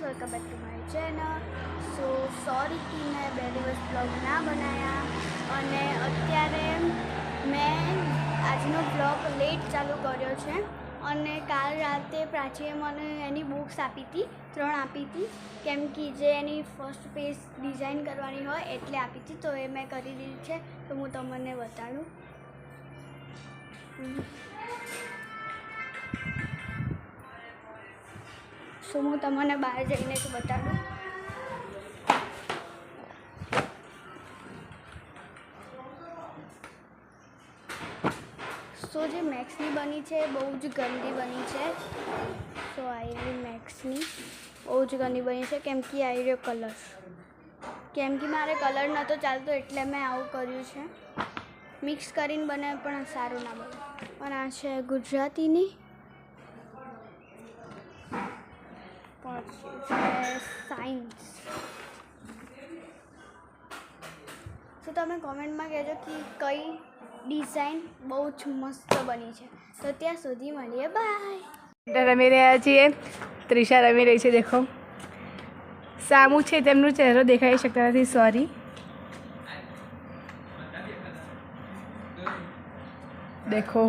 Welcome back to my channel. So sorry કે મેં 2 દિવસ બ્લોગ ના બનાવ્યા અને અત્યારે મેં આજનો બ્લોગ લેટ ચાલુ કર્યો છે અને કાલ રાતે પ્રાચીએ મને એની બુક્સ આપી હતી, 3 આપી હતી, કેમ કે જે એની ફર્સ્ટ પેજ ડિઝાઇન કરવાની હોય એટલે આપી હતી, તો એ મેં કરી દીધી છે। તો હું તમને બતાડું। સો હું તમને બહાર જઈને તો બતાડું। સો જે મેક્સની બની છે બહુ જ ગંદી બની છે। સો આવી મેક્સની બહુ જ ગંદી બની છે કેમ કે આવી રહ્યો કલર, કેમ કે મારે કલર નહોતો ચાલતો એટલે મેં આવું કર્યું છે। મિક્સ કરીને બને પણ સારું ના બને। પણ આ છે ગુજરાતીની, પછી છે સાયન્સ। તો તમે કોમેન્ટમાં કહેજો કે કઈ ડિઝાઇન બહુ જ મસ્ત બની છે। તો ત્યાં સુધી મળીએ, બાય। રમી રહ્યા છીએ, ત્રિષા રમી રહી છે। દેખો સામું છે, તેમનો ચહેરો દેખાઈ શકતા નથી, સોરી। દેખો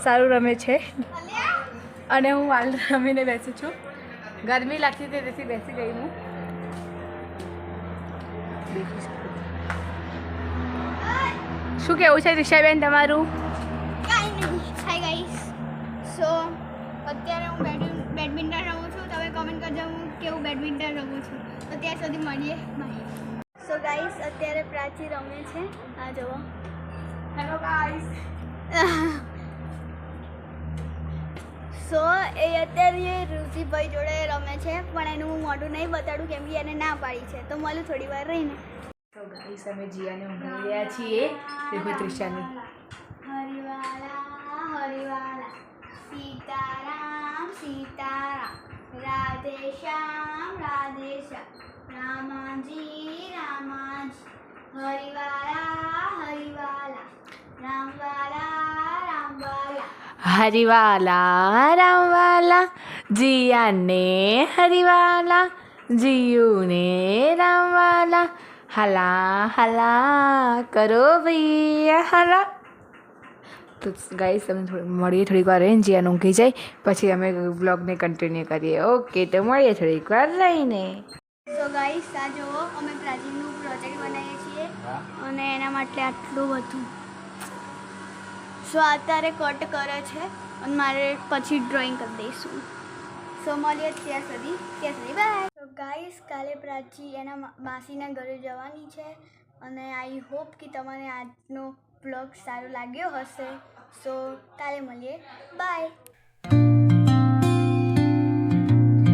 સારું રમે છે અને હું હાલ રમીને બેસી છું। ગરમી લાગતી હતી તેથી બેસી ગઈ હું। શું કેવું છે રિષાબેન તમારું? કાંઈ નહીં। હાય ગાઈસ, સો અત્યારે હું બેડમિન્ટન રમું છું। તમે કોમેન્ટ કરજો હું કેવું બેડમિન્ટન રમું છું। તો ત્યાં સુધી મળીએ, બાય। સો ગાઈસ અત્યારે પ્રાચી રમે છે, આ જુઓ। Hello guys. સો એ અત્યારે ઋષિભાઈ જોડે રમે છે, પણ એનું હું મોઢું નહીં બતાડું કેમ કે એને ના પાડી છે, તો મળું થોડી વાર રહીને। તો ગાઈસ અમે જીયાને ઊંઘાડી રહ્યા છીએ। દેખો ત્રિષાને હરિવાલા હરિવાલા, સીતારામ સીતારામ, રાધે શ્યામ રામાજી રામાજી, હરિવાલા હરિવાલા, રામવાલા રામવાલા, હરિવાલા રામવાલા, જીયાને હરિવાલા, જીયુને રામવાલા, હલા હલા કરો ભાઈ હલા। તો ગાઈસ અમે મળીએ થોડીક વાર રહીને, જીયાને ઊંઘી જાય પછી અમે બ્લોગને કન્ટિન્યુ કરીએ। ઓકે, તો મળીએ થોડીક વાર રહીને। સો ગાઈસ આ જુઓ અમે પ્રાચીનનું પ્રોજેક્ટ બનાવીએ છીએ અને એના માટે આટલું બધું। સો અત્યારે કટ કરે છે અને મારે પછી ડ્રોઈંગ કરી દઈશું। સો મળીએ ત્યાં સુધી બાય। તો ગાઈસ કાલે પ્રાચી એના માસીના ઘરે જવાની છે અને આઈ હોપ કે તમને આજનો બ્લોગ સારો લાગ્યો હશે। સો કાલે મળીએ, બાય।